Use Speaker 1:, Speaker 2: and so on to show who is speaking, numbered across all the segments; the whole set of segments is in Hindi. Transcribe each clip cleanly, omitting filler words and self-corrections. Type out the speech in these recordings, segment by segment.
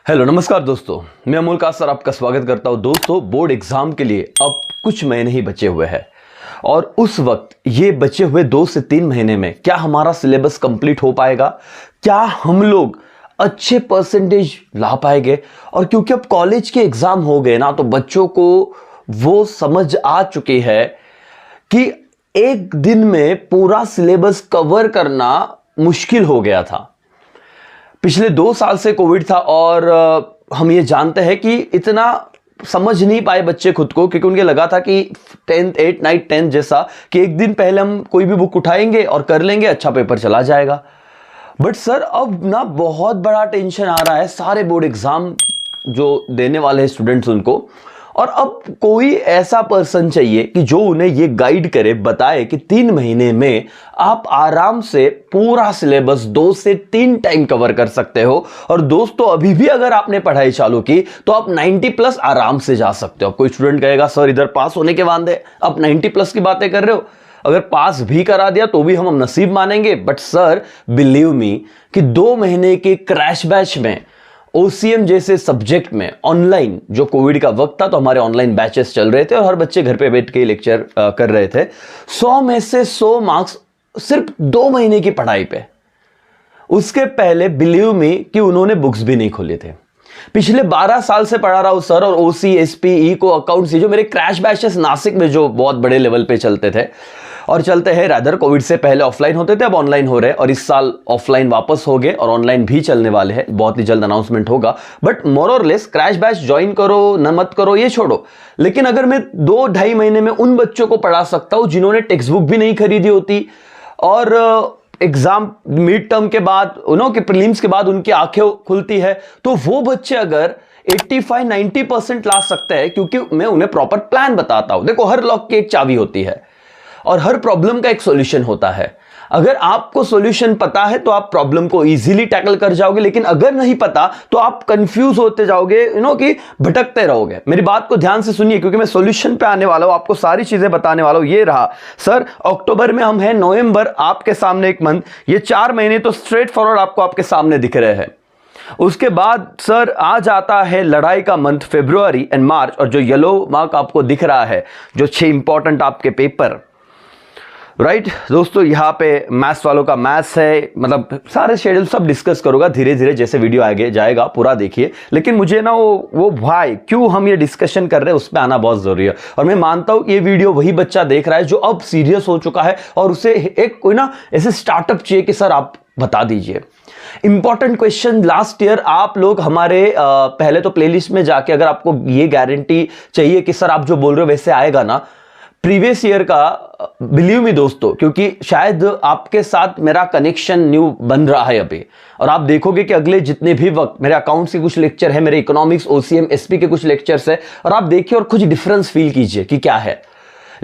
Speaker 1: हेलो नमस्कार दोस्तों, मैं अमोल का सर आपका स्वागत करता हूं। दोस्तों, बोर्ड एग्जाम के लिए अब कुछ महीने ही बचे हुए हैं और उस वक्त ये बचे हुए 2 से 3 महीने में क्या हमारा सिलेबस कंप्लीट हो पाएगा, क्या हम लोग अच्छे परसेंटेज ला पाएंगे। और क्योंकि अब कॉलेज के एग्जाम हो गए ना, तो बच्चों को वो समझ आ चुकी है कि एक दिन में पूरा सिलेबस कवर करना मुश्किल हो गया था। पिछले 2 साल से कोविड था और हम ये जानते हैं कि इतना समझ नहीं पाए बच्चे खुद को, क्योंकि उनके लगा था कि 10th 8th 9th 10th जैसा कि एक दिन पहले हम कोई भी बुक उठाएंगे और कर लेंगे, अच्छा पेपर चला जाएगा। बट सर अब ना बहुत बड़ा टेंशन आ रहा है सारे बोर्ड एग्जाम जो देने वाले हैं स्टूडेंट्स उनको। और अब कोई ऐसा पर्सन चाहिए कि जो उन्हें ये गाइड करे, बताए कि 3 महीने में आप आराम से पूरा सिलेबस 2 से 3 टाइम कवर कर सकते हो। और दोस्तों, अभी भी अगर आपने पढ़ाई चालू की तो आप 90 प्लस आराम से जा सकते हो। कोई स्टूडेंट कहेगा सर इधर पास होने के वादे, आप 90 प्लस की बातें कर रहे हो। अगर पास भी करा दिया तो भी हम नसीब मानेंगे। बट सर बिलीव मी कि 2 महीने के क्रैश बैच में ओसीएम जैसे सब्जेक्ट में ऑनलाइन, जो कोविड का वक्त था तो हमारे ऑनलाइन बैचेस चल रहे थे और हर बच्चे घर पे बैठ के लेक्चर कर रहे थे। 100 में से 100 मार्क्स सिर्फ 2 महीने की पढ़ाई पे। उसके पहले बिलीव मी कि उन्होंने बुक्स भी नहीं खोले थे। पिछले 12 साल से पढ़ा रहा हूं सर, और ओसी एसपी को अकाउंट्स, जो मेरे क्रैश बैचेस नासिक में जो बहुत बड़े लेवल पे चलते थे और चलते हैं, रादर कोविड से पहले ऑफलाइन होते थे, अब ऑनलाइन हो रहे हैं। और इस साल ऑफलाइन वापस हो गए और ऑनलाइन भी चलने वाले हैं, बहुत ही जल्द अनाउंसमेंट होगा। बट मोर और लेस क्रैश बैच ज्वाइन करो न मत करो ये छोड़ो, लेकिन अगर मैं 2-2.5 महीने में उन बच्चों को पढ़ा सकता हूं जिन्होंने टेक्स्ट बुक भी नहीं खरीदी होती और एग्जाम मिड टर्म के बाद कि प्रीलिम्स के बाद उनकी आंखें खुलती है, तो वो बच्चे अगर 85-90% ला सकते हैं, क्योंकि मैं उन्हें प्रॉपर प्लान बताता हूं। देखो, हर लॉक की एक चाबी होती है और हर प्रॉब्लम का एक सॉल्यूशन होता है। अगर आपको सॉल्यूशन पता है तो आप प्रॉब्लम को इजीली टैकल कर जाओगे, लेकिन अगर नहीं पता तो आप कंफ्यूज होते जाओगे, कि भटकते रहोगे। मेरी बात को ध्यान से सुनिए, क्योंकि मैं सॉल्यूशन पे आने वाला हूं, आपको सारी चीजें बताने वाला हूं। ये रहा सर, अक्टूबर में हम हैं, नवंबर आपके सामने एक मंथ, ये 4 महीने तो स्ट्रेट फॉरवर्ड आपको आपके सामने दिख रहे हैं। उसके बाद सर आ जाता है लड़ाई का मंथ, फरवरी एंड मार्च, और जो येलो मार्क आपको दिख रहा है, जो 6 इंपॉर्टेंट आपके पेपर, राइट दोस्तों। यहाँ पे मैथ्स वालों का मैथ्स है, मतलब सारे शेड्यूल सब डिस्कस करूंगा धीरे धीरे, जैसे वीडियो आगे जाएगा पूरा देखिए। लेकिन मुझे ना वो भाई क्यों हम ये डिस्कशन कर रहे हैं उस पर आना बहुत जरूरी है। और मैं मानता हूं कि ये वीडियो वही बच्चा देख रहा है जो अब सीरियस हो चुका है और उसे एक कोई ना ऐसे स्टार्टअप चाहिए कि सर आप बता दीजिए इंपॉर्टेंट क्वेश्चन। लास्ट ईयर आप लोग हमारे पहले तो प्लेलिस्ट में जाके, अगर आपको ये गारंटी चाहिए कि सर आप जो बोल रहे हो वैसे आएगा ना, प्रीवियस ईयर का, बिलीव मी दोस्तों, क्योंकि शायद आपके साथ मेरा कनेक्शन न्यू बन रहा है अभी, और आप देखोगे कि अगले जितने भी वक्त मेरे अकाउंट्स के कुछ लेक्चर है, मेरे इकोनॉमिक्स ओसीएम एसपी के कुछ लेक्चर्स है, और आप देखिए और कुछ डिफरेंस फील कीजिए कि क्या है।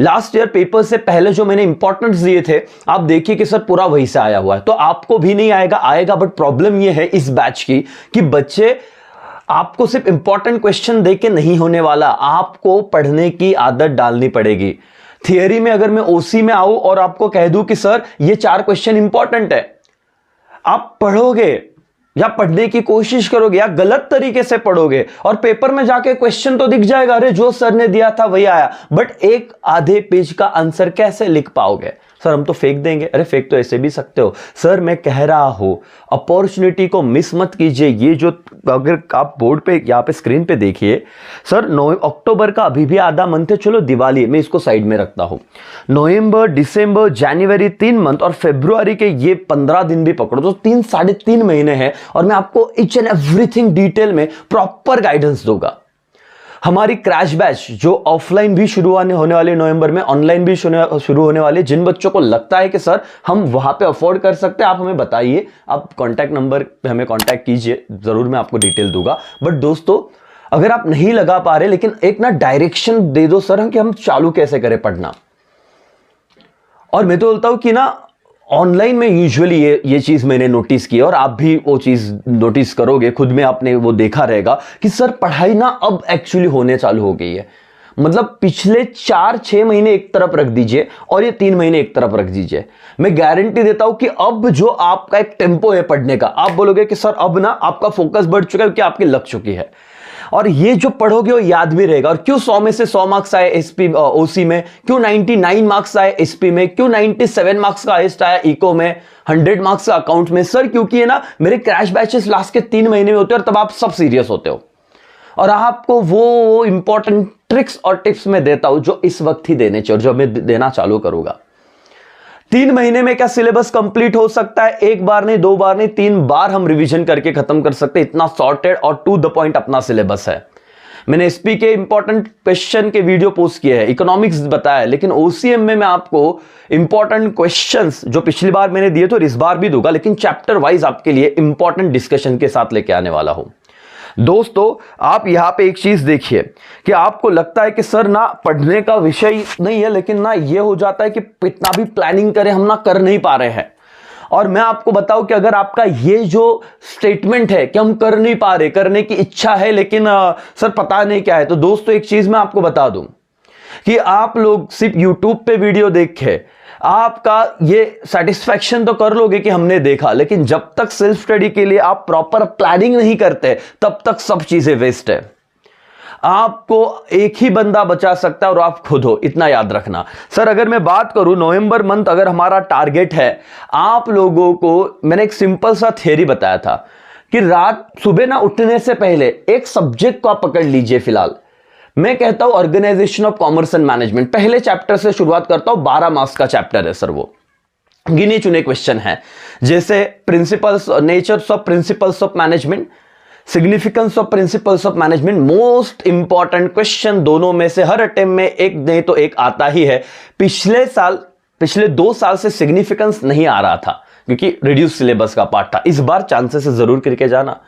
Speaker 1: लास्ट ईयर पेपर से पहले जो मैंने इंपॉर्टेंस दिए थे, आप देखिए कि सर पूरा वहीं से आया हुआ है। तो आपको भी नहीं आएगा, बट प्रॉब्लम यह है इस बैच की कि बच्चे, आपको सिर्फ इंपॉर्टेंट क्वेश्चन देख के नहीं होने वाला, आपको पढ़ने की आदत डालनी पड़ेगी। थियरी में अगर मैं ओसी में आऊं और आपको कह दूं कि सर ये 4 क्वेश्चन इंपॉर्टेंट है, आप पढ़ोगे या पढ़ने की कोशिश करोगे या गलत तरीके से पढ़ोगे और पेपर में जाके क्वेश्चन तो दिख जाएगा, अरे जो सर ने दिया था वही आया, बट एक आधे पेज का आंसर कैसे लिख पाओगे? सर हम तो फेंक देंगे। अरे फेंक तो ऐसे भी सकते हो। सर मैं कह रहा हूं, अपॉर्चुनिटी को मिस मत कीजिए। ये जो, अगर आप बोर्ड पे यहाँ पे स्क्रीन पे देखिए सर, अक्टूबर का अभी भी आधा मंथ है, चलो दिवाली मैं इसको साइड में रखता हूं। नवंबर, दिसंबर, जनवरी 3 मंथ और फरवरी के ये 15 दिन भी पकड़ो तो 3-3.5 महीने हैं, और मैं आपको ईच एंड एवरीथिंग डिटेल में प्रॉपर गाइडेंस दूंगा। हमारी क्रैश बैच जो ऑफलाइन भी शुरू होने वाली नवंबर में, ऑनलाइन भी शुरू होने वाली, जिन बच्चों को लगता है कि सर हम वहां पे अफोर्ड कर सकते हैं, आप हमें बताइए, आप कॉन्टैक्ट नंबर पे हमें कॉन्टैक्ट कीजिए, जरूर मैं आपको डिटेल दूंगा। बट दोस्तों, अगर आप नहीं लगा पा रहे, लेकिन एक ना डायरेक्शन दे दो सर कि हम चालू कैसे करें पढ़ना। और मैं तो बोलता हूं कि ना ऑनलाइन में यूजुअली ये चीज मैंने नोटिस की, और आप भी वो चीज नोटिस करोगे, खुद में आपने वो देखा रहेगा कि सर पढ़ाई ना अब एक्चुअली होने चालू हो गई है। मतलब पिछले 4-6 महीने एक तरफ रख दीजिए और ये 3 महीने एक तरफ रख दीजिए। मैं गारंटी देता हूं कि अब जो आपका एक टेम्पो है पढ़ने का, आप बोलोगे कि सर अब ना आपका फोकस बढ़ चुका है क्योंकि आपकी लग चुकी है, और ये जो पढ़ोगे वो याद भी रहेगा। और क्यों 100 में से 100 मार्क्स आए एसपी ओसी में, क्यों 99 मार्क्स आए एसपी में, क्यों 97 मार्क्स का हाईएस्ट आया इको में, 100 मार्क्स का अकाउंट में? सर क्योंकि है ना मेरे क्रैश बैचेस लास्ट के 3 महीने में होते हैं और तब आप सब सीरियस होते हो, और आपको वो इंपॉर्टेंट ट्रिक्स और टिप्स मैं देता हूं जो इस वक्त ही देने चाहिए और जो मैं देना चालू करूंगा। 3 महीने में क्या सिलेबस कंप्लीट हो सकता है? 1 बार नहीं, 2 बार नहीं, 3 बार हम रिवीजन करके खत्म कर सकते हैं। इतना सॉर्टेड और टू द पॉइंट अपना सिलेबस है। मैंने एसपी के इंपॉर्टेंट क्वेश्चन के वीडियो पोस्ट किए हैं, इकोनॉमिक्स बताया, लेकिन ओसीएम में मैं आपको इंपॉर्टेंट क्वेश्चंस जो पिछली बार मैंने दिए तो इस बार भी दूंगा, लेकिन चैप्टर वाइज आपके लिए इंपॉर्टेंट डिस्कशन के साथ लेके आने वाला हूं। दोस्तों आप यहां पे एक चीज देखिए कि आपको लगता है कि सर ना पढ़ने का विषय नहीं है, लेकिन ना ये हो जाता है कि इतना भी प्लानिंग करें हम ना कर नहीं पा रहे हैं। और मैं आपको बताऊं कि अगर आपका ये जो स्टेटमेंट है कि हम कर नहीं पा रहे, करने की इच्छा है लेकिन सर पता नहीं क्या है, तो दोस्तों एक चीज मैं आपको बता दूं कि आप लोग सिर्फ यूट्यूब पे वीडियो देख के आपका ये सेटिस्फैक्शन तो कर लोगे कि हमने देखा, लेकिन जब तक सेल्फ स्टडी के लिए आप प्रॉपर प्लानिंग नहीं करते तब तक सब चीजें वेस्ट है। आपको एक ही बंदा बचा सकता है और आप खुद हो, इतना याद रखना। सर अगर मैं बात करूं नवंबर मंथ अगर हमारा टारगेट है, आप लोगों को मैंने एक सिंपल सा थ्योरी बताया था कि रात सुबह ना उठने से पहले एक सब्जेक्ट को आप पकड़ लीजिए। फिलहाल मैं कहता हूं organisation of commerce and management, पहले चैप्टर से शुरुआत करता हूं। 12 मार्क्स का चैप्टर है सर, वो गिने चुने क्वेश्चन है, जैसे principles, natures of principles of management, significance of principles of management. Most important question दोनों में से हर अटेम्प्ट में एक नहीं तो एक आता ही है। पिछले 2 साल से सिग्निफिकेंस नहीं आ रहा था क्योंकि रिड्यूस सिलेबस का पार्ट था। इस बार चांसेस है जरूर करके जाना।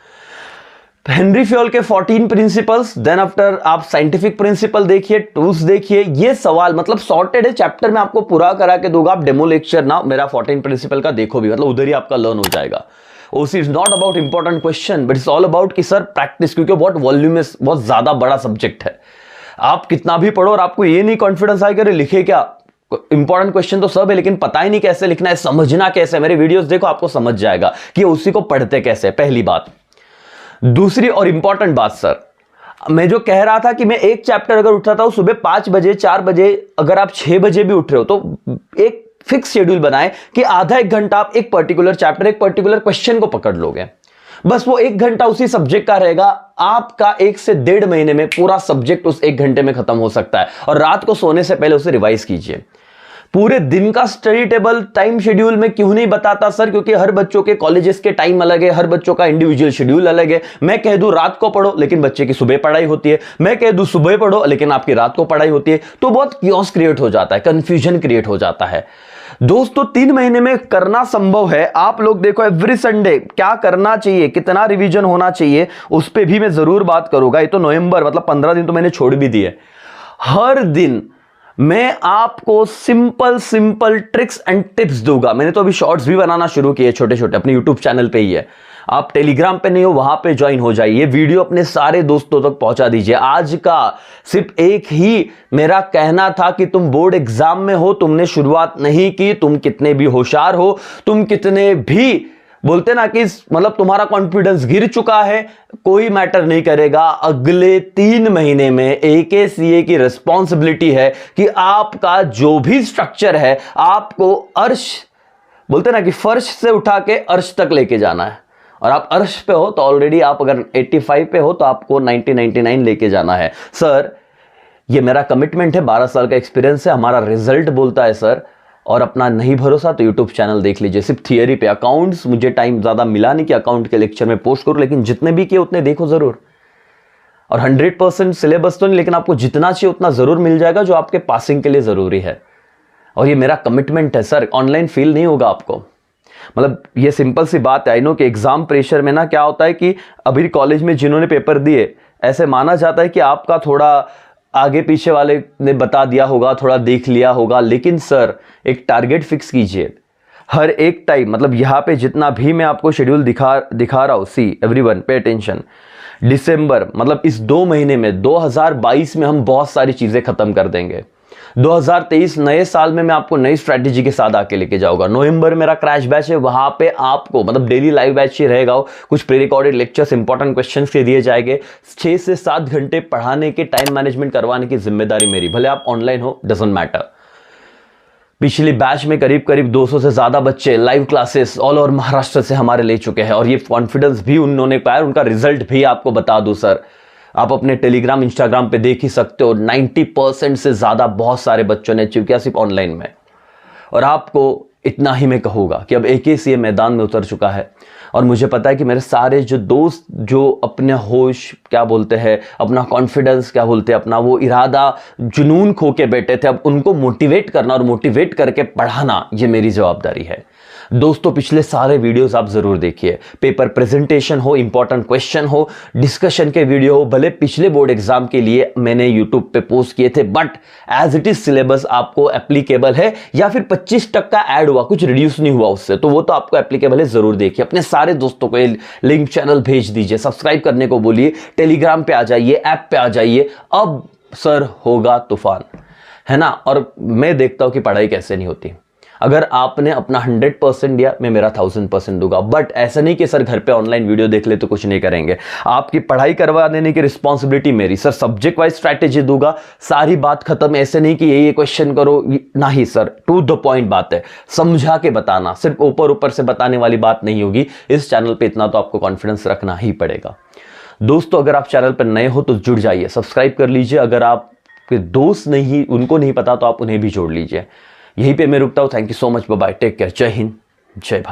Speaker 1: हेनरी फ्योल के 14 प्रिंसिपल्स, देन आफ्टर आप साइंटिफिक प्रिंसिपल देखिए, टूल्स देखिए। ये सवाल मतलब सॉर्टेड है, चैप्टर में आपको पूरा करा के दूंगा। आप डेमो लेक्चर ना मेरा 14 प्रिंसिपल का देखो भी, मतलब उधर ही आपका लर्न हो जाएगा। ओसी is not about important question but it's all about कि सर प्रैक्टिस, क्योंकि बहुत वॉल्यूमस, बहुत ज्यादा बड़ा सब्जेक्ट है। आप कितना भी पढ़ो और आपको ये नहीं कॉन्फिडेंस आए कि लिखे क्या, इंपॉर्टेंट क्वेश्चन तो सब है लेकिन पता ही नहीं कैसे लिखना है, समझना कैसे। मेरे वीडियोस देखो, आपको समझ जाएगा कि उसी को पढ़ते कैसे, पहली बात। दूसरी और इंपॉर्टेंट बात सर, मैं जो कह रहा था कि मैं एक चैप्टर अगर उठाता हूं सुबह 5 बजे, 4 बजे, अगर आप 6 बजे भी उठ रहे हो तो एक फिक्स शेड्यूल बनाएं कि आधा 1 घंटा आप एक पर्टिकुलर चैप्टर, एक पर्टिकुलर क्वेश्चन को पकड़ लोगे। बस वो 1 घंटा उसी सब्जेक्ट का रहेगा। आपका 1 से 1.5 महीने में पूरा सब्जेक्ट उस 1 घंटे में खत्म हो सकता है। और रात को सोने से पहले उसे रिवाइज कीजिए। पूरे दिन का स्टडी टेबल टाइम शेड्यूल में क्यों नहीं बताता सर, क्योंकि हर बच्चों के कॉलेजेस के टाइम अलग है, हर बच्चों का इंडिविजुअल शेड्यूल अलग है। मैं कह दूं रात को पढ़ो लेकिन बच्चे की सुबह पढ़ाई होती है, मैं कह दूं सुबह पढ़ो लेकिन आपकी रात को पढ़ाई होती है, तो बहुत क्योस क्रिएट हो जाता है, कंफ्यूजन क्रिएट हो जाता है। दोस्तों 3 महीने में करना संभव है। आप लोग देखो एवरी संडे क्या करना चाहिए, कितना रिवीजन होना चाहिए, उस पर भी मैं जरूर बात करूंगा। ये तो नवंबर मतलब 15 दिन तो मैंने छोड़ भी दिए। हर दिन मैं आपको सिंपल ट्रिक्स एंड टिप्स दूंगा। मैंने तो अभी शॉर्ट्स भी बनाना शुरू किए छोटे छोटे, अपने यूट्यूब चैनल पे ही है। आप टेलीग्राम पे नहीं हो, वहां पे ज्वाइन हो जाइए। वीडियो अपने सारे दोस्तों तक पहुंचा दीजिए। आज का सिर्फ एक ही मेरा कहना था कि तुम बोर्ड एग्जाम में हो, तुमने शुरुआत नहीं की, तुम कितने भी होशियार हो, तुम कितने भी बोलते ना कि मतलब तुम्हारा कॉन्फिडेंस गिर चुका है, कोई मैटर नहीं करेगा। अगले 3 महीने में एकेसीए की रिस्पॉन्सिबिलिटी है कि आपका जो भी स्ट्रक्चर है आपको अर्श, बोलते ना कि फर्श से उठा के अर्श तक लेके जाना है। और आप अर्श पे हो तो ऑलरेडी आप अगर 85 पे हो तो आपको 99 लेके जाना है। सर ये मेरा कमिटमेंट है, 12 साल का एक्सपीरियंस है, हमारा रिजल्ट बोलता है सर। और अपना नहीं भरोसा तो यूट्यूब चैनल देख लीजिए। सिर्फ थियरी पे, अकाउंट्स मुझे टाइम ज्यादा मिला नहीं कि अकाउंट के लेक्चर में पोस्ट करूं, लेकिन जितने भी किए उतने देखो जरूर। और 100% सिलेबस तो नहीं, लेकिन आपको जितना चाहिए उतना जरूर मिल जाएगा जो आपके पासिंग के लिए जरूरी है। और ये मेरा कमिटमेंट है सर, ऑनलाइन फील नहीं होगा आपको। मतलब ये सिंपल सी बात है। आई नो कि एग्जाम प्रेशर में ना क्या होता है कि अभी कॉलेज में जिन्होंने पेपर दिए, ऐसे माना जाता है कि आपका थोड़ा आगे पीछे वाले ने बता दिया होगा, थोड़ा देख लिया होगा। लेकिन सर एक टारगेट फिक्स कीजिए हर एक टाइम। मतलब यहां पे जितना भी मैं आपको शेड्यूल दिखा रहा हूं, सी एवरीवन पे अटेंशन। दिसंबर मतलब इस 2 महीने में 2022 में हम बहुत सारी चीजें खत्म कर देंगे। 2023 नए साल में मैं आपको नई स्ट्रैटेजी के साथ आके लेके जाऊंगा। नवंबर मेरा क्रैश बैच है, वहां पे आपको मतलब डेली लाइव बैच ही रहेगा, कुछ pre recorded lectures, important questions के दिए जाएंगे। 6 से 7 घंटे पढ़ाने के, टाइम मैनेजमेंट करवाने की जिम्मेदारी मेरी, भले आप ऑनलाइन हो, डजंट मैटर। पिछली बैच में करीब करीब 200 से ज्यादा बच्चे live classes all over Maharashtra से हमारे ले चुके हैं, और ये कॉन्फिडेंस भी उन्होंने पाया, उनका रिजल्ट भी आपको बता दूं सर, आप अपने टेलीग्राम इंस्टाग्राम पे देख ही सकते हो। 90% से ज्यादा बहुत सारे बच्चों ने अचीव किया सिर्फ ऑनलाइन में। और आपको इतना ही मैं कहूँगा कि अब AKC मैदान में उतर चुका है, और मुझे पता है कि मेरे सारे जो दोस्त जो अपने होश क्या बोलते हैं, अपना कॉन्फिडेंस क्या बोलते हैं, अपना वो इरादा जुनून खो के बैठे थे, अब उनको मोटिवेट करना और मोटिवेट करके पढ़ाना ये मेरी जवाबदारी है। दोस्तों पिछले सारे वीडियोस आप जरूर देखिए, पेपर प्रेजेंटेशन हो, इंपॉर्टेंट क्वेश्चन हो, डिस्कशन के वीडियो हो, भले पिछले बोर्ड एग्जाम के लिए मैंने यूट्यूब पे पोस्ट किए थे, but as it is syllabus आपको एप्लीकेबल है, या फिर 25% ऐड हुआ, कुछ रिड्यूस नहीं हुआ उससे, तो वो तो आपको एप्लीकेबल है, जरूर देखिए। अपने सारे दोस्तों को लिंक चैनल भेज दीजिए, सब्सक्राइब करने को बोलिए, टेलीग्राम पे आ जाइए, ऐप पे आ जाइए। अब सर होगा तूफान, है ना। और मैं देखता हूं कि पढ़ाई कैसे नहीं होती। अगर आपने अपना 100% दिया, मैं मेरा 1000% दूंगा, बट ऐसा नहीं कि सर घर पे ऑनलाइन वीडियो देख ले तो कुछ नहीं करेंगे। आपकी पढ़ाई करवा देने की रिस्पॉन्सिबिलिटी मेरी, सर सब्जेक्ट वाइज स्ट्रैटेजी दूंगा, सारी बात खत्म। ऐसे नहीं कि ये क्वेश्चन करो, नहीं सर, टू द पॉइंट बात है, समझा के बताना, सिर्फ ऊपर ऊपर से बताने वाली बात नहीं होगी। इस चैनल पे इतना तो आपको कॉन्फिडेंस रखना ही पड़ेगा। दोस्तों अगर आप चैनल पर नए हो तो जुड़ जाइए, सब्सक्राइब कर लीजिए। अगर आपके दोस्त नहीं, उनको नहीं पता तो आप उन्हें भी जोड़ लीजिए। यहीं पे मैं रुकता हूं। Thank you so much, bye bye, take care, जय हिंद, जय भारत।